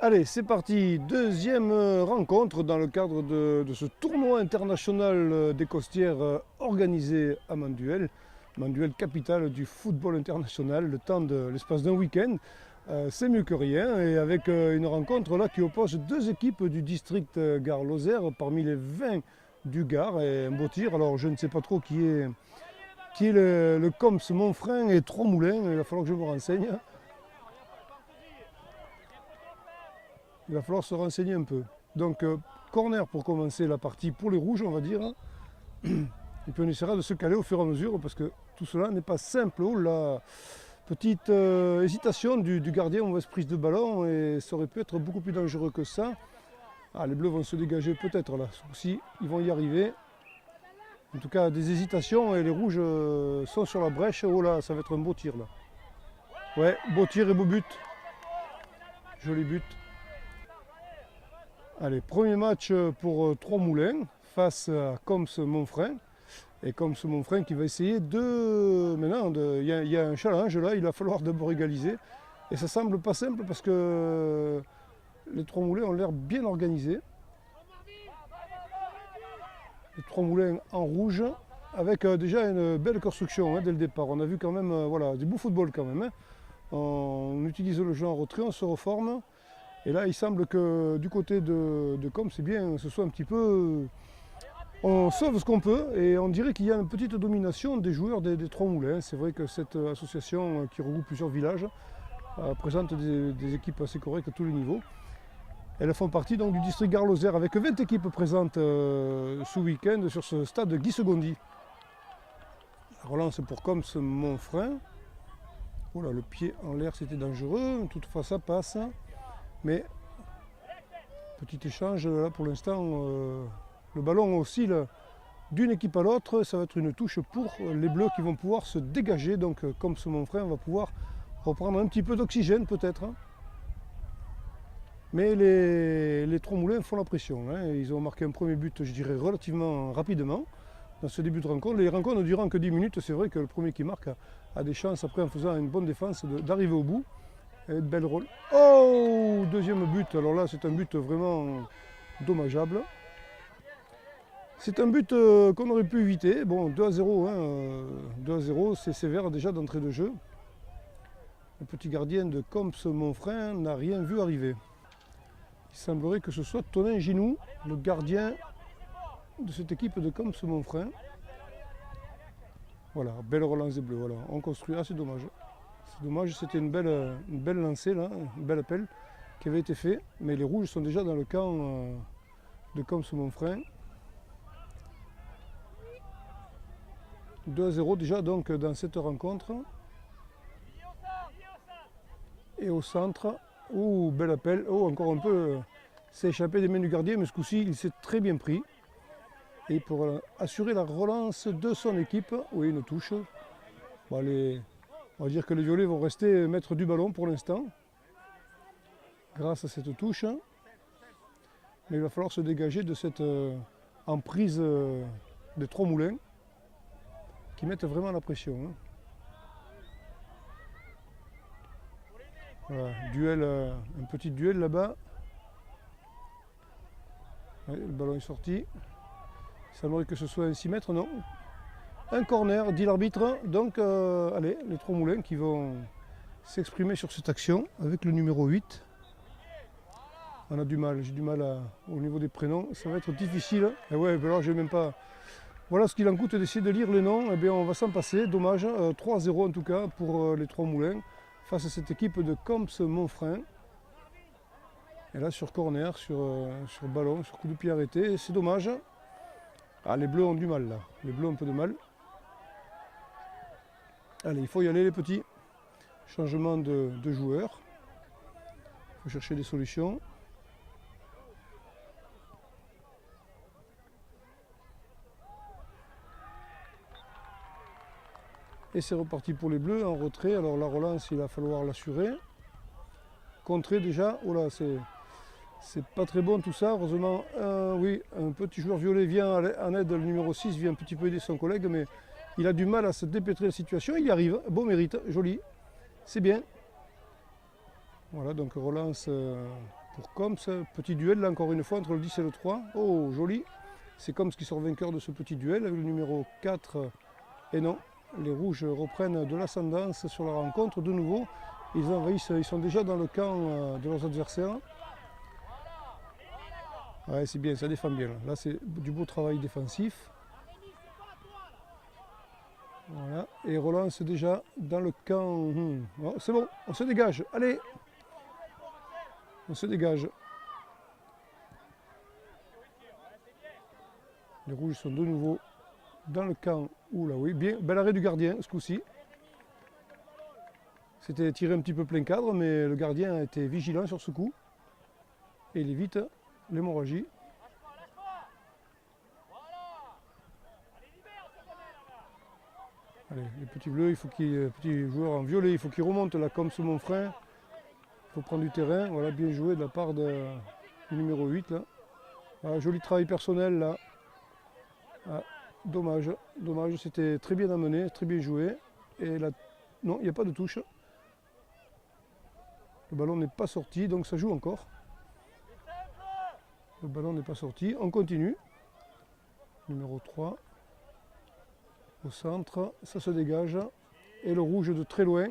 Allez, c'est parti. Deuxième rencontre dans le cadre de ce tournoi international des costières organisé à Manduel. Manduel, capitale du football international, l'espace d'un week-end. C'est mieux que rien. Et avec une rencontre là qui oppose deux équipes du district Gare-Lozère parmi les 20 du Gard. Et un beau tir. Alors je ne sais pas trop qui est le Coms Monfrein et Trois-Moulins. Il va falloir que je me renseigne. Il va falloir se renseigner un peu. Donc, corner pour commencer la partie pour les rouges, on va dire. Et puis on essaiera de se caler au fur et à mesure parce que tout cela n'est pas simple. Oh là, petite hésitation du gardien, mauvaise prise de ballon et ça aurait pu être beaucoup plus dangereux que ça. Ah, les bleus vont se dégager peut-être là. Si ils vont y arriver. En tout cas, des hésitations et les rouges sont sur la brèche. Oh là, ça va être un beau tir là. Ouais, beau tir et beau but. Joli but. Allez, premier match pour Trois-Moulins face à Coms Monfrein. Et Coms Monfrein qui va essayer de... Maintenant, il y a un challenge là, il va falloir d'abord égaliser. Et ça semble pas simple parce que les Trois-Moulins ont l'air bien organisés. Les Trois-Moulins en rouge, avec déjà une belle construction dès le départ. On a vu quand même voilà, du beau football quand même. On utilise le jeu en retrait, on se reforme. Et là, il semble que du côté de Com, c'est bien, ce soit un petit peu... On sauve ce qu'on peut et on dirait qu'il y a une petite domination des joueurs des Trois-Moulins. C'est vrai que cette association qui regroupe plusieurs villages présente des équipes assez correctes à tous les niveaux. Elles font partie donc du district Gare-Lozère avec 20 équipes présentes ce week-end sur ce stade Guy Segondy. La relance pour Coms Monfrein. Oh là, le pied en l'air, c'était dangereux. Toutefois, ça passe. Mais, petit échange, là pour l'instant, le ballon oscille d'une équipe à l'autre. Ça va être une touche pour les bleus qui vont pouvoir se dégager. Donc, comme ce mon frère, on va pouvoir reprendre un petit peu d'oxygène peut-être. Mais les Trois-Moulins font la pression. Ils ont marqué un premier but, je dirais, relativement rapidement dans ce début de rencontre. Les rencontres ne durant que 10 minutes. C'est vrai que le premier qui marque a des chances, après en faisant une bonne défense, d'arriver au bout. Et belle rôle. Oh, deuxième but. Alors là, c'est un but vraiment dommageable. C'est un but qu'on aurait pu éviter. Bon, 2-0. 2-0, c'est sévère déjà d'entrée de jeu. Le petit gardien de Coms Monfrein n'a rien vu arriver. Il semblerait que ce soit Tonin Ginou, le gardien de cette équipe de Coms Monfrein. Voilà, belle relance des bleus. Voilà, on construit. Ah, c'est dommage. C'est dommage, c'était une belle lancée, là, un bel appel qui avait été fait. Mais les rouges sont déjà dans le camp de Coms Monfrein. 2-0 déjà donc dans cette rencontre. Et au centre, oh, bel appel. Oh, encore un peu, s'est échappé des mains du gardien, mais ce coup-ci, il s'est très bien pris. Et pour assurer la relance de son équipe, oui, une touche. Bon, on va dire que les violets vont rester maîtres du ballon pour l'instant, grâce à cette touche. Mais il va falloir se dégager de cette emprise des Trois-Moulins, qui mettent vraiment la pression. Voilà, duel, un petit duel là-bas. Ouais, le ballon est sorti. Il semblerait que ce soit un 6 mètres, non. Un corner, dit l'arbitre. Donc, allez, les Trois-Moulins qui vont s'exprimer sur cette action avec le numéro 8. On a du mal, j'ai du mal au niveau des prénoms. Ça va être difficile. Et ouais, ben alors j'ai même pas... Voilà ce qu'il en coûte d'essayer de lire les noms. Eh bien, on va s'en passer. Dommage. 3-0 en tout cas pour les Trois-Moulins face à cette équipe de Coms Monfrein. Et là, sur corner, sur ballon, sur coup de pied arrêté. C'est dommage. Ah, les bleus ont du mal là. Les bleus ont un peu de mal. Allez, il faut y aller les petits. Changement de joueurs. Il faut chercher des solutions. Et c'est reparti pour les bleus en retrait. Alors la relance, il va falloir l'assurer. Contrer déjà. Oh là, c'est pas très bon tout ça. Heureusement, oui, un petit joueur violet vient en aide. Le numéro 6 vient un petit peu aider son collègue, mais il a du mal à se dépêtrer de la situation. Il y arrive. Beau mérite. Joli. C'est bien. Voilà, donc relance pour Coms. Petit duel là encore une fois entre le 10 et le 3. Oh joli. C'est Coms qui sort vainqueur de ce petit duel avec le numéro 4. Et non, les rouges reprennent de l'ascendance sur la rencontre de nouveau. Ils envahissent, ils sont déjà dans le camp de leurs adversaires. Ouais, c'est bien, ça défend bien. Là, c'est du beau travail défensif. Voilà, et relance déjà dans le camp. Oh, c'est bon, on se dégage. Allez, on se dégage. Les rouges sont de nouveau dans le camp. Oula, oui, bien, bel arrêt du gardien ce coup-ci. C'était tiré un petit peu plein cadre, mais le gardien a été vigilant sur ce coup. Et il évite l'hémorragie. Allez, les petits bleus, il faut les petits joueurs en violet, il faut qu'ils remontent là comme ce mon frère. Il faut prendre du terrain. Voilà, bien joué de la part du numéro 8 là. Voilà, joli travail personnel là. Ah, dommage, dommage, c'était très bien amené, très bien joué. Et là, non, il n'y a pas de touche. Le ballon n'est pas sorti, donc ça joue encore. Le ballon n'est pas sorti, on continue. Numéro 3. Au centre, ça se dégage. Et le rouge de très loin.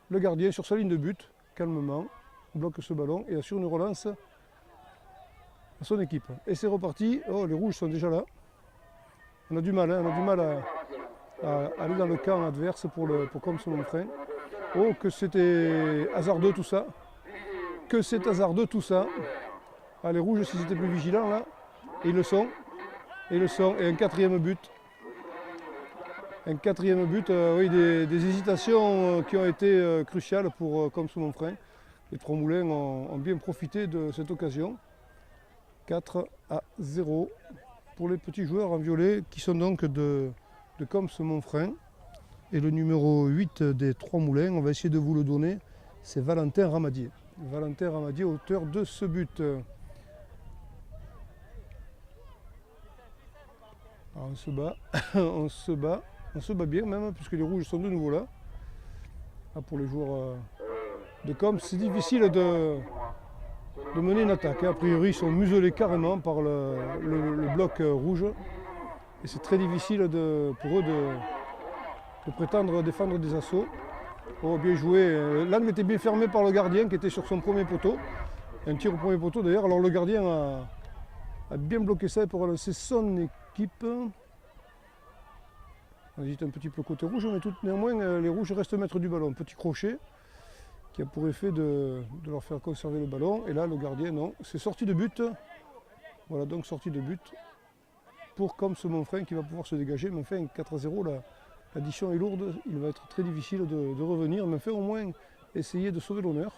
Le gardien sur sa ligne de but, calmement, bloque ce ballon et assure une relance à son équipe. Et c'est reparti. Oh, les rouges sont déjà là. On a du mal, hein, on a du mal à aller dans le camp adverse pour comme son frein. Oh, que c'était hasardeux tout ça. Que c'est hasardeux tout ça. Ah, les rouges, s'ils étaient plus vigilants là, et ils le sont. Et ils le sont. Et un quatrième but. Un quatrième but, oui, des hésitations qui ont été cruciales pour comme sous mon frein. Les Trois Moulins ont bien profité de cette occasion. 4-0 pour les petits joueurs en violet qui sont donc de Coms Monfrein. Et le numéro 8 des Trois Moulins, on va essayer de vous le donner, c'est Valentin Ramadier. Valentin Ramadier, auteur de ce but. Alors on se bat, on se bat bien même, puisque les rouges sont de nouveau là. Là pour les joueurs de Coms, c'est difficile de mener une attaque. A priori, ils sont muselés carrément par le bloc rouge. Et c'est très difficile pour eux de prétendre défendre des assauts. Oh, bien joué. L'angle était bien fermé par le gardien qui était sur son premier poteau. Un tir au premier poteau d'ailleurs. Alors le gardien a bien bloqué ça pour relancer son équipe. On hésite un petit peu côté rouge, mais tout néanmoins les rouges restent maîtres du ballon. Petit crochet qui a pour effet de leur faire conserver le ballon. Et là le gardien, non, c'est sortie de but. Voilà donc sortie de but pour Coms Monfrein qui va pouvoir se dégager. Mais enfin 4-0 là. L'addition est lourde, il va être très difficile de revenir, mais fait au moins essayer de sauver l'honneur,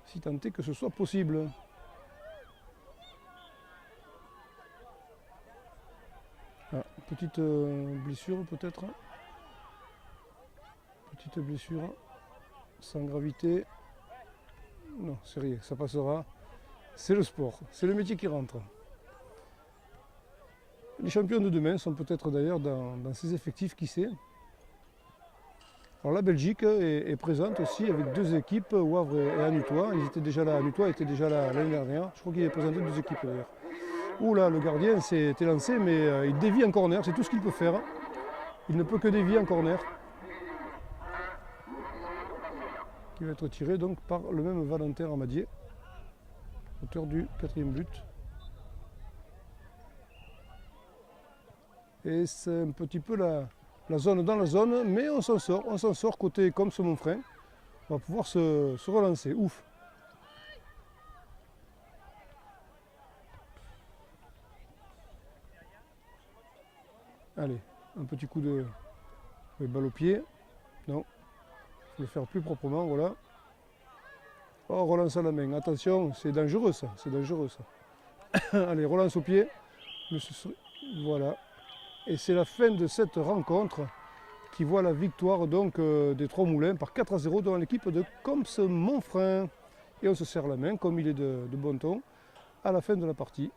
si tant est que ce soit possible. Ah, petite blessure peut-être. Petite blessure, sans gravité. Non, c'est rien, ça passera. C'est le sport, c'est le métier qui rentre. Les champions de demain sont peut-être d'ailleurs dans ces effectifs, qui sait. Alors la Belgique est présente aussi avec deux équipes, Wavre et Anutois. Ils étaient déjà là, Anutois était déjà là l'année dernière. Je crois qu'il est présenté deux équipes d'ailleurs. Ouh là, le gardien s'est lancé, mais il dévie en corner, c'est tout ce qu'il peut faire. Il ne peut que dévier en corner. Qui va être tiré donc par le même Valentin Ramadier, auteur du 4e but. Et c'est un petit peu la zone dans la zone, mais on s'en sort côté Coms Monfrein. On va pouvoir se relancer, ouf. Allez, un petit coup de balle au pied. Non, il faut le faire plus proprement, voilà. Oh, relance à la main, attention, c'est dangereux ça, c'est dangereux ça. Allez, relance au pied. Voilà. Et c'est la fin de cette rencontre qui voit la victoire donc des Trois Moulins par 4-0 devant l'équipe de Coms Monfrein. Et on se serre la main, comme il est de bon ton, à la fin de la partie.